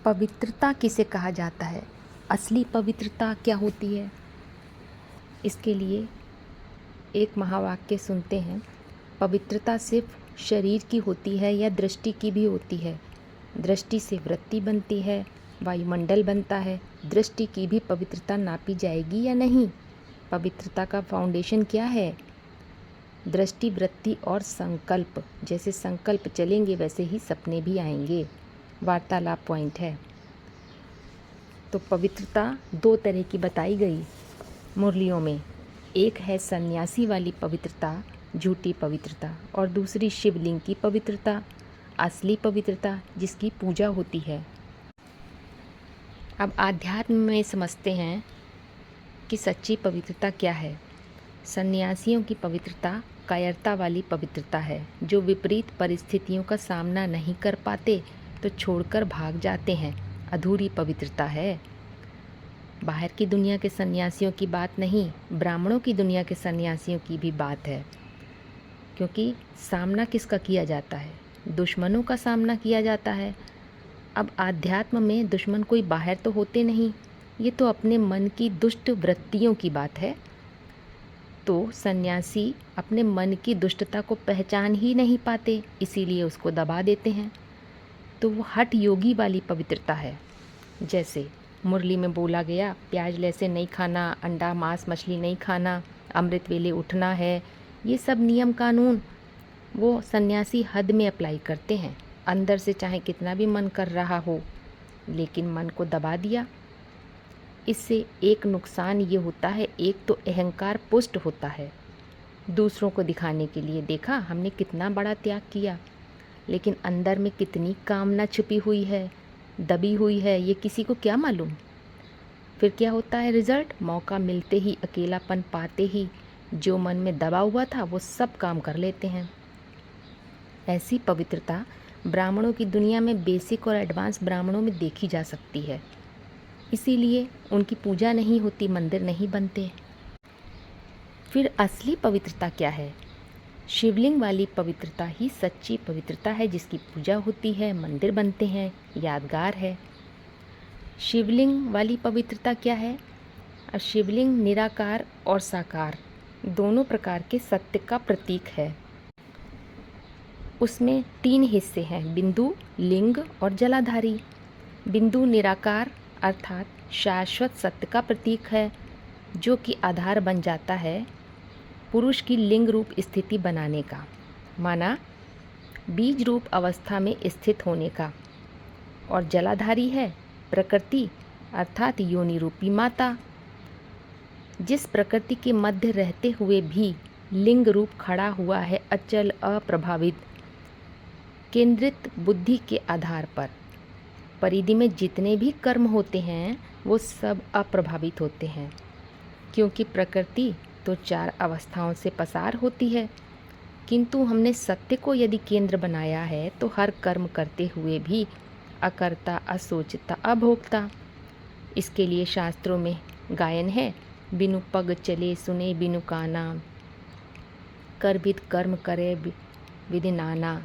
पवित्रता किसे कहा जाता है? असली पवित्रता क्या होती है? इसके लिए एक महावाक्य सुनते हैं। पवित्रता सिर्फ शरीर की होती है या दृष्टि की भी होती है? दृष्टि से वृत्ति बनती है, वायुमंडल बनता है। दृष्टि की भी पवित्रता नापी जाएगी या नहीं? पवित्रता का फाउंडेशन क्या है? दृष्टि, वृत्ति और संकल्प। जैसे संकल्प चलेंगे वैसे ही सपने भी आएंगे। वार्तालाप पॉइंट है। तो पवित्रता दो तरह की बताई गई मुरलियों में। एक है सन्यासी वाली पवित्रता, झूठी पवित्रता, और दूसरी शिवलिंग की पवित्रता, असली पवित्रता जिसकी पूजा होती है। अब आध्यात्म में समझते हैं कि सच्ची पवित्रता क्या है। सन्यासियों की पवित्रता कायरता वाली पवित्रता है, जो विपरीत परिस्थितियों का सामना नहीं कर पाते तो छोड़कर भाग जाते हैं। अधूरी पवित्रता है। बाहर की दुनिया के सन्यासियों की बात नहीं, ब्राह्मणों की दुनिया के सन्यासियों की भी बात है। क्योंकि सामना किसका किया जाता है? दुश्मनों का सामना किया जाता है। अब आध्यात्म में दुश्मन कोई बाहर तो होते नहीं, ये तो अपने मन की दुष्ट वृत्तियों की बात है। तो सन्यासी अपने मन की दुष्टता को पहचान ही नहीं पाते, इसीलिए उसको दबा देते हैं। तो वो हठ योगी वाली पवित्रता है। जैसे मुरली में बोला गया, प्याज लहसुन नहीं खाना, अंडा मांस मछली नहीं खाना, अमृत वेले उठना है, ये सब नियम कानून वो सन्यासी हद में अप्लाई करते हैं। अंदर से चाहे कितना भी मन कर रहा हो, लेकिन मन को दबा दिया। इससे एक नुकसान ये होता है, एक तो अहंकार पुष्ट होता है। दूसरों को दिखाने के लिए, देखा हमने कितना बड़ा त्याग किया, लेकिन अंदर में कितनी कामना छुपी हुई है, दबी हुई है, ये किसी को क्या मालूम। फिर क्या होता है रिजल्ट? मौका मिलते ही, अकेलापन पाते ही जो मन में दबा हुआ था वो सब काम कर लेते हैं। ऐसी पवित्रता ब्राह्मणों की दुनिया में बेसिक और एडवांस ब्राह्मणों में देखी जा सकती है। इसीलिए उनकी पूजा नहीं होती, मंदिर नहीं बनते। फिर असली पवित्रता क्या है? शिवलिंग वाली पवित्रता ही सच्ची पवित्रता है, जिसकी पूजा होती है, मंदिर बनते हैं, यादगार है। शिवलिंग वाली पवित्रता क्या है? अब शिवलिंग निराकार और साकार दोनों प्रकार के सत्य का प्रतीक है। उसमें 3 हिस्से हैं, बिंदु, लिंग और जलाधारी। बिंदु निराकार अर्थात शाश्वत सत्य का प्रतीक है, जो कि आधार बन जाता है पुरुष की लिंग रूप स्थिति बनाने का, माना बीज रूप अवस्था में स्थित होने का। और जलाधारी है प्रकृति अर्थात योनि रूपी माता, जिस प्रकृति के मध्य रहते हुए भी लिंग रूप खड़ा हुआ है, अचल अप्रभावित केंद्रित बुद्धि के आधार पर। परिधि में जितने भी कर्म होते हैं वो सब अप्रभावित होते हैं, क्योंकि प्रकृति तो 4 अवस्थाओं से पसार होती है। किंतु हमने सत्य को यदि केंद्र बनाया है तो हर कर्म करते हुए भी अकर्ता, असोचता, अभोक्ता। इसके लिए शास्त्रों में गायन है, बिनु पग चले सुने बिनु काना, कर विद कर्म करे विधि नाना,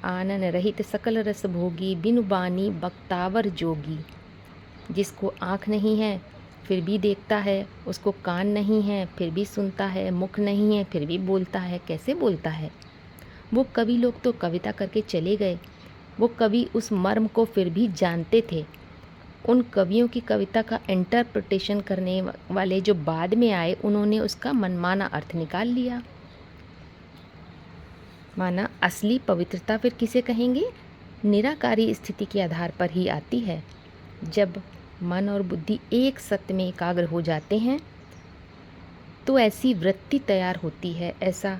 आनन रहित सकल रस भोगी, बिनु बानी बक्तावर जोगी। जिसको आँख नहीं है फिर भी देखता है, उसको कान नहीं है फिर भी सुनता है, मुख नहीं है फिर भी बोलता है। कैसे बोलता है? वो कवि लोग तो कविता करके चले गए, वो कवि उस मर्म को फिर भी जानते थे। उन कवियों की कविता का इंटरप्रिटेशन करने वाले जो बाद में आए, उन्होंने उसका मनमाना अर्थ निकाल लिया। माना असली पवित्रता फिर किसे कहेंगे? निराकारी स्थिति के आधार पर ही आती है। जब मन और बुद्धि एक सत्य में एकाग्र हो जाते हैं तो ऐसी वृत्ति तैयार होती है, ऐसा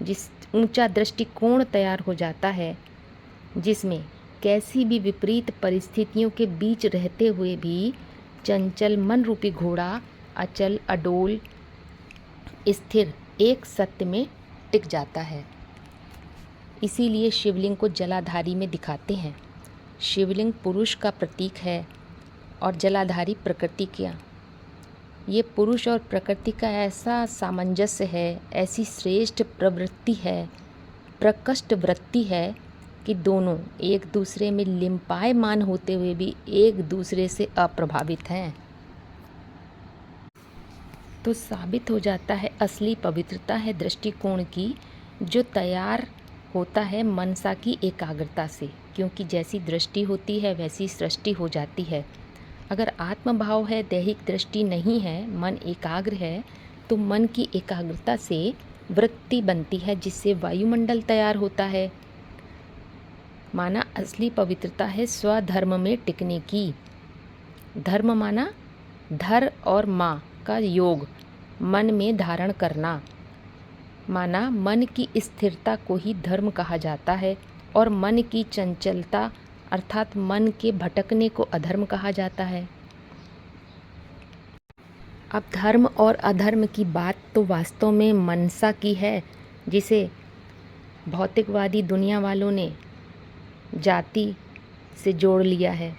जिस ऊंचा दृष्टिकोण तैयार हो जाता है, जिसमें कैसी भी विपरीत परिस्थितियों के बीच रहते हुए भी चंचल मन रूपी घोड़ा अचल अडोल स्थिर एक सत्य में टिक जाता है। इसीलिए शिवलिंग को जलाधारी में दिखाते हैं। शिवलिंग पुरुष का प्रतीक है और जलाधारी प्रकृति का। ये पुरुष और प्रकृति का ऐसा सामंजस्य है, ऐसी श्रेष्ठ प्रवृत्ति है, प्रकृष्ट वृत्ति है कि दोनों एक दूसरे में लिम्पायमान होते हुए भी एक दूसरे से अप्रभावित हैं, तो साबित हो जाता है असली पवित्रता है दृष्टिकोण की, जो तैयार होता है मनसा की एकाग्रता से, क्योंकि जैसी दृष्टि होती है वैसी सृष्टि हो जाती है। अगर आत्मभाव है, दैहिक दृष्टि नहीं है, मन एकाग्र है, तो मन की एकाग्रता से वृत्ति बनती है, जिससे वायुमंडल तैयार होता है। माना असली पवित्रता है स्वधर्म में टिकने की। धर्म माना धर और माँ का योग, मन में धारण करना। माना मन की स्थिरता को ही धर्म कहा जाता है, और मन की चंचलता अर्थात मन के भटकने को अधर्म कहा जाता है। अब धर्म और अधर्म की बात तो वास्तव में मनसा की है, जिसे भौतिकवादी दुनिया वालों ने जाति से जोड़ लिया है,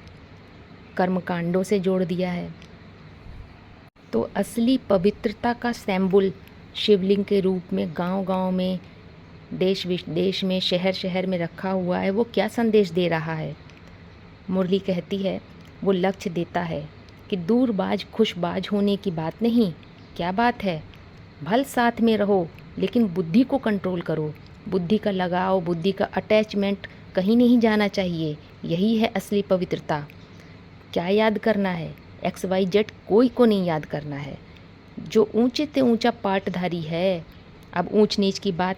कर्मकांडों से जोड़ दिया है। तो असली पवित्रता का सैम्बुल शिवलिंग के रूप में गांव-गांव में, देश विदेश में, शहर शहर में रखा हुआ है। वो क्या संदेश दे रहा है? मुरली कहती है, वो लक्ष्य देता है कि दूरबाज खुशबाज होने की बात नहीं। क्या बात है? भल साथ में रहो, लेकिन बुद्धि को कंट्रोल करो। बुद्धि का लगाव, बुद्धि का अटैचमेंट कहीं नहीं जाना चाहिए। यही है असली पवित्रता। क्या याद करना है? XYZ कोई को नहीं याद करना है। जो ऊंचे से ऊंचा पाटधारी है, अब ऊंच नीच की बात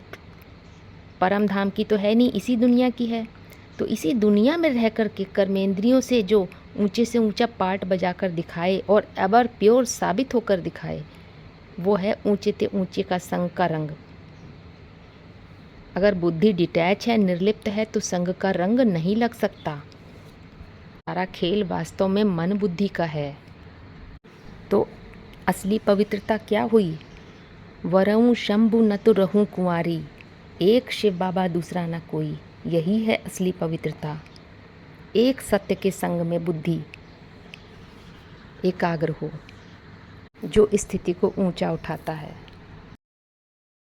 परम धाम की तो है नहीं, इसी दुनिया की है। तो इसी दुनिया में रह कर के कर्मेंद्रियों से जो ऊंचे से ऊंचा पाट बजाकर दिखाए और एवर प्योर साबित होकर दिखाए, वो है ऊंचे से ऊंचे का संग का रंग। अगर बुद्धि डिटैच है, निर्लिप्त है, तो संग का रंग नहीं लग सकता। सारा खेल वास्तव में मन बुद्धि का है। तो असली पवित्रता क्या हुई? वरऊँ शंभु न तो रहूं कुंवारी, एक शिव बाबा दूसरा न कोई। यही है असली पवित्रता। एक सत्य के संग में बुद्धि एकाग्र हो, जो स्थिति को ऊंचा उठाता है।